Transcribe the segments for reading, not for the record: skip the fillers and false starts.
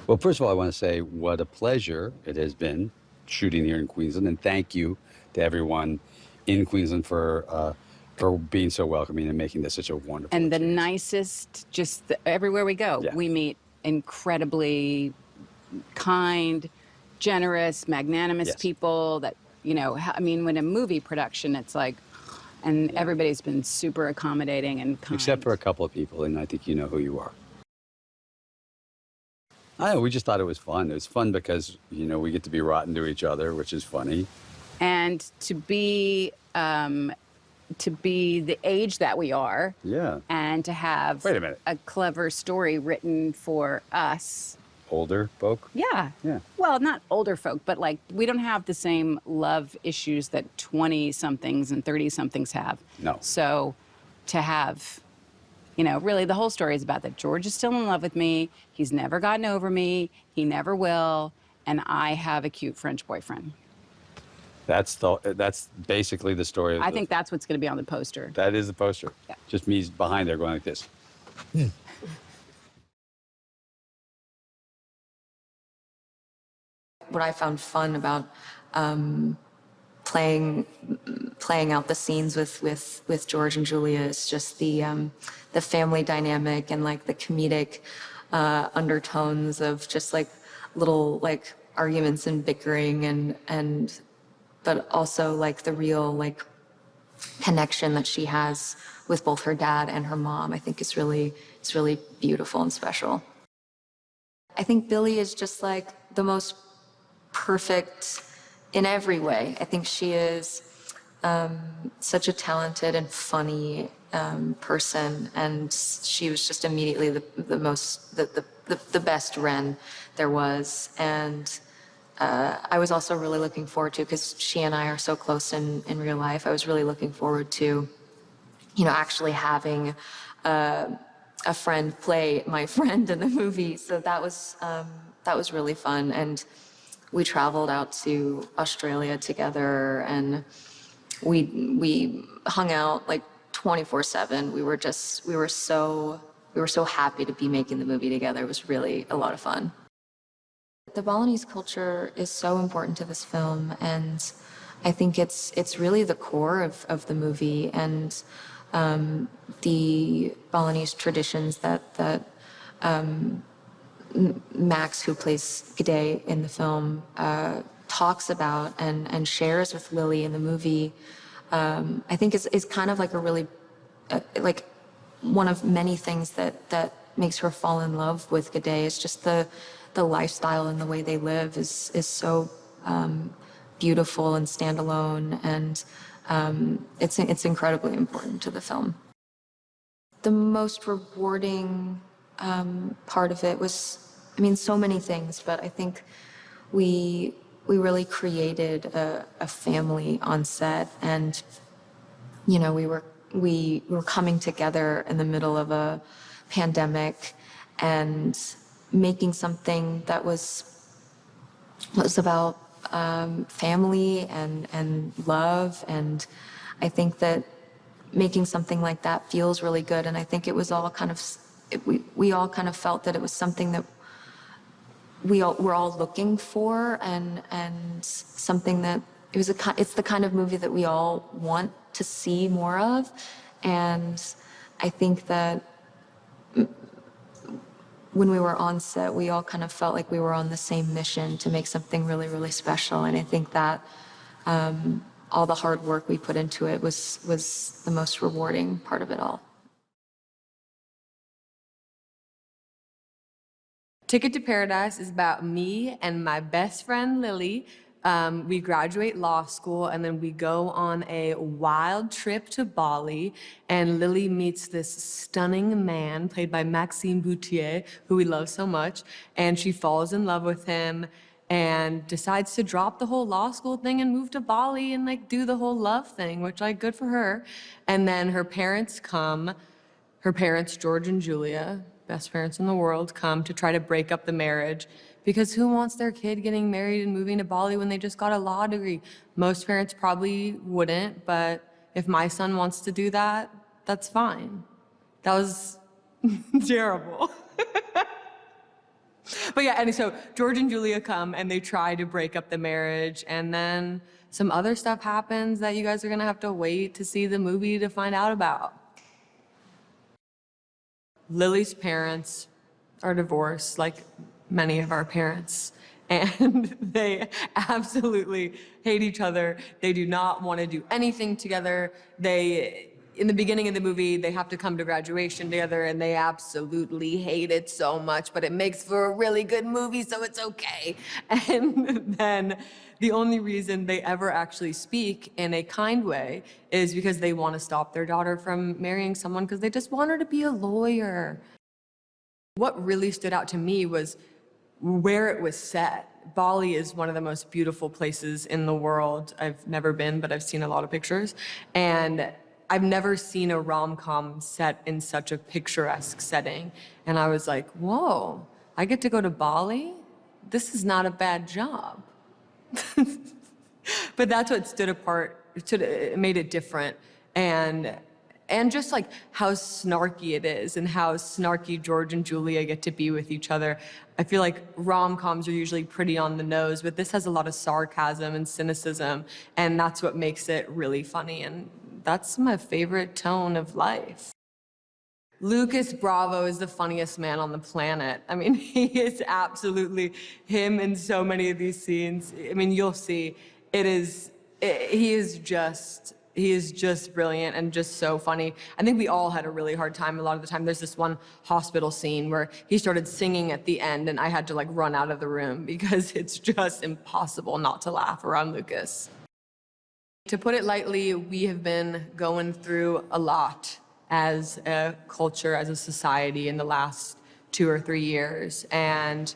Well, first of all, I want to say what a pleasure it has been shooting here in Queensland, and thank you to everyone in Queensland for being so welcoming and making this such a wonderful And the experience. nicest, everywhere we go, Yeah. we meet incredibly kind, generous, magnanimous Yes. people that, you know, I mean, when a movie production, it's like, and everybody's been super accommodating and kind. Except for a couple of people, and I think you know who you are. I don't know, we just thought it was fun. It was fun because, you know, we get to be rotten to each other, which is funny. And to be the age that we are. Yeah. And to have Wait a minute. a clever story written for us. Older folk? Yeah. Yeah. Well, not older folk, but like we don't have the same love issues that 20-somethings and 30-somethings have. No. So to have, you know, really the whole story is about that George is still in love with me. He's never gotten over me. He never will. And I have a cute French boyfriend. That's basically the story. I think that's what's going to be on the poster. That is the poster. Yeah. Just me behind there going like this. What I found fun about playing out the scenes with George and Julia is just the family dynamic and like the comedic undertones of just like little like arguments and bickering and but also like the real like connection that she has with both her dad and her mom. I think it's really beautiful and special. I think Billie is just like the most perfect in every way. I think she is such a talented and funny person, and she was just immediately the best Ren there was. And I was also really looking forward to, because she and I are so close in real life, I was really looking forward to, you know, actually having a friend play my friend in the movie. So that was really fun. And we traveled out to Australia together, and we hung out like 24/7. We were so happy to be making the movie together. It was really a lot of fun. The Balinese culture is so important to this film, and I think it's really the core of the movie, and the Balinese traditions that Max, who plays G'day in the film, talks about and shares with Lily in the movie, I think is kind of like a really, like one of many things that makes her fall in love with G'day. Is just the lifestyle and the way they live is so beautiful and standalone, and it's incredibly important to the film. The most rewarding part of it was, I mean, so many things, but I think we really created a family on set, and you know, we were coming together in the middle of a pandemic and making something that was about family and love, and I think that making something like that feels really good. And I think it was all kind of, we all kind of felt that it was something that we're all looking for, and something that it's the kind of movie that we all want to see more of. And I think that when we were on set, we all kind of felt like we were on the same mission to make something really, really special. And I think that all the hard work we put into it was the most rewarding part of it all. Ticket to Paradise is about me and my best friend, Lily. We graduate law school, and then we go on a wild trip to Bali, and Lily meets this stunning man played by Maxime Bouttier, who we love so much, and she falls in love with him and decides to drop the whole law school thing and move to Bali and like do the whole love thing, which like good for her. And then her parents come, her parents, George and Julia, best parents in the world, come to try to break up the marriage, because who wants their kid getting married and moving to Bali when they just got a law degree? Most parents probably wouldn't, but if my son wants to do that, that's fine. That was terrible. But yeah, and so George and Julia come and they try to break up the marriage, and then some other stuff happens that you guys are gonna have to wait to see the movie to find out about. Lily's parents are divorced, like many of our parents, and they absolutely hate each other. They do not want to do anything together. In the beginning of the movie, they have to come to graduation together, and they absolutely hate it so much, but it makes for a really good movie, so it's okay. And then the only reason they ever actually speak in a kind way is because they want to stop their daughter from marrying someone because they just want her to be a lawyer. What really stood out to me was where it was set. Bali is one of the most beautiful places in the world. I've never been, but I've seen a lot of pictures. And I've never seen a rom-com set in such a picturesque setting. And I was like, whoa, I get to go to Bali? This is not a bad job. But that's what stood apart, it made it different. And just like how snarky it is and how snarky George and Julia get to be with each other. I feel like rom-coms are usually pretty on the nose, but this has a lot of sarcasm and cynicism, and that's what makes it really funny. And that's my favorite tone of life. Lucas Bravo is the funniest man on the planet. I mean, he is absolutely him in so many of these scenes. I mean, you'll see, he is just brilliant and just so funny. I think we all had a really hard time a lot of the time. There's this one hospital scene where he started singing at the end and I had to like run out of the room because it's just impossible not to laugh around Lucas. To put it lightly, we have been going through a lot as a culture, as a society in the last 2 or 3 years. And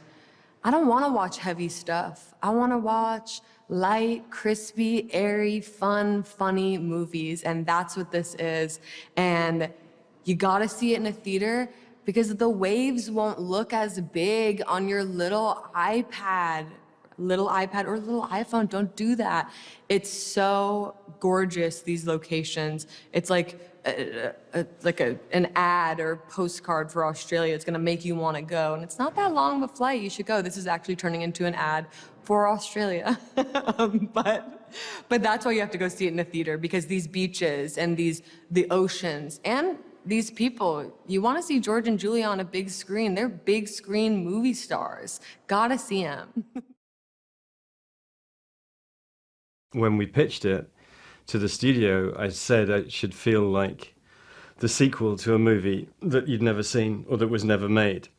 I don't want to watch heavy stuff. I want to watch light, crispy, airy, fun, funny movies. And that's what this is. And you got to see it in a theater because the waves won't look as big on your little iPad or little iPhone. Don't do that. It's so gorgeous, these locations. It's like an ad or postcard for Australia. It's gonna make you wanna go. And it's not that long of a flight, you should go. This is actually turning into an ad for Australia. But that's why you have to go see it in a theater, because these beaches and the oceans and these people, you wanna see George and Julia on a big screen. They're big screen movie stars. Gotta see them. When we pitched it to the studio, I said it should feel like the sequel to a movie that you'd never seen or that was never made.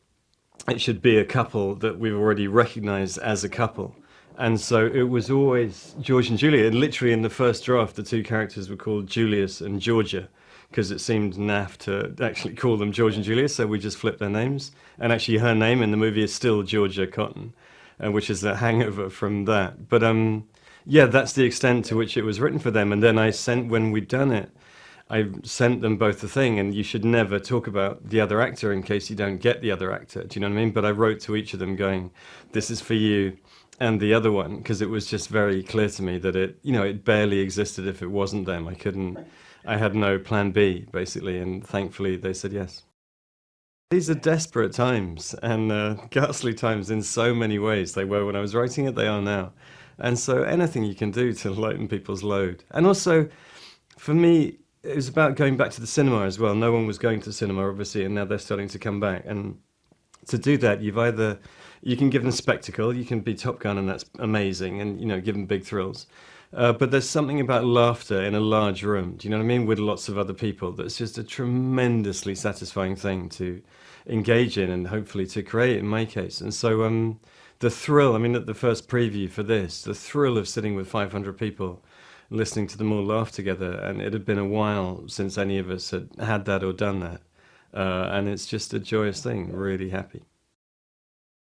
It should be a couple that we've already recognized as a couple. And so it was always George and Julia. And literally in the first draft, the two characters were called Julius and Georgia, because it seemed naff to actually call them George and Julia, so we just flipped their names. And actually her name in the movie is still Georgia Cotton, which is a hangover from that. But yeah, that's the extent to which it was written for them. And then when we'd done it, I sent them both the thing, and you should never talk about the other actor in case you don't get the other actor. Do you know what I mean? But I wrote to each of them going, this is for you and the other one, because it was just very clear to me that it barely existed if it wasn't them. I had no plan B, basically, and thankfully they said yes. These are desperate times and ghastly times in so many ways. They were when I was writing it, they are now. And so anything you can do to lighten people's load. And also, for me, it was about going back to the cinema as well. No one was going to cinema, obviously, and now they're starting to come back. And to do that, you can give them spectacle, you can be Top Gun, and that's amazing, and give them big thrills. But there's something about laughter in a large room, do you know what I mean, with lots of other people, that's just a tremendously satisfying thing to engage in and hopefully to create, in my case. And so the thrill, at the first preview for this, the thrill of sitting with 500 people, listening to them all laugh together, and it had been a while since any of us had that or done that. And it's just a joyous thing, really happy.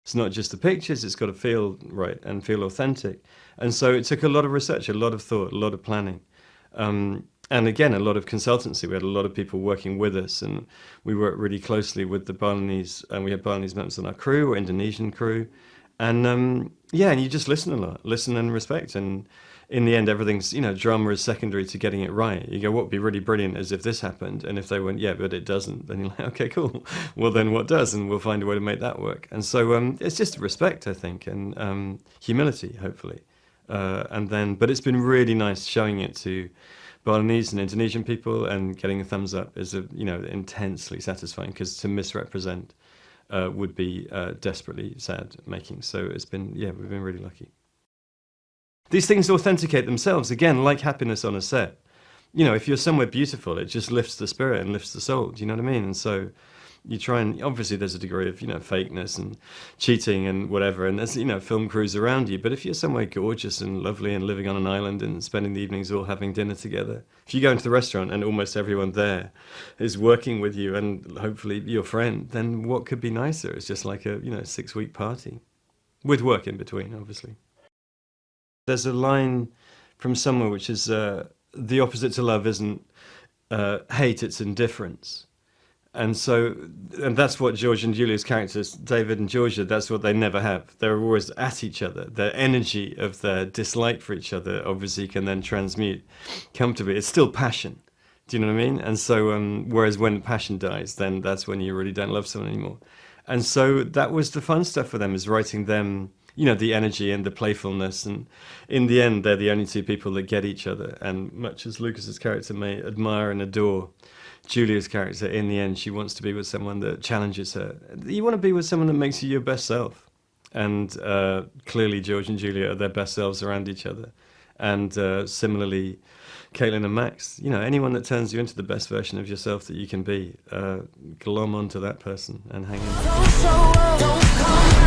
It's not just the pictures, it's got to feel right and feel authentic. And so it took a lot of research, a lot of thought, a lot of planning. And again, a lot of consultancy. We had a lot of people working with us, and we worked really closely with the Balinese, and we had Balinese members on our crew, or Indonesian crew. And Yeah, and you just listen a lot, listen and respect. And in the end, everything's, drama is secondary to getting it right. You go, what would be really brilliant is if this happened. And if they went, yeah, but it doesn't, then you're like, okay, cool. Well, then what does? And we'll find a way to make that work. And so it's just respect, I think, and humility, hopefully. But it's been really nice showing it to Balinese and Indonesian people, and getting a thumbs up is, intensely satisfying, because to misrepresent would be desperately sad making. So we've been really lucky. These things authenticate themselves, again, like happiness on a set. If you're somewhere beautiful, it just lifts the spirit and lifts the soul. Do you know what I mean? And so you try, and obviously there's a degree of, fakeness and cheating and whatever, and there's, film crews around you. But if you're somewhere gorgeous and lovely and living on an island and spending the evenings all having dinner together, if you go into the restaurant and almost everyone there is working with you and hopefully your friend, then what could be nicer? It's just like a, 6-week party with work in between, obviously. There's a line from somewhere which is, the opposite to love isn't hate, it's indifference. And that's what George and Julia's characters, David and Georgia, that's what they never have. They're always at each other. The energy of their dislike for each other obviously can then transmute comfortably. It's still passion. Do you know what I mean? And so, whereas when passion dies, then that's when you really don't love someone anymore. And so that was the fun stuff for them, is writing them, the energy and the playfulness. And in the end, they're the only two people that get each other. And much as Lucas's character may admire and adore Julia's character, in the end, she wants to be with someone that challenges her. You want to be with someone that makes you your best self. And clearly, George and Julia are their best selves around each other. And similarly, Kaitlyn and Max, anyone that turns you into the best version of yourself that you can be, glom onto that person and hang in.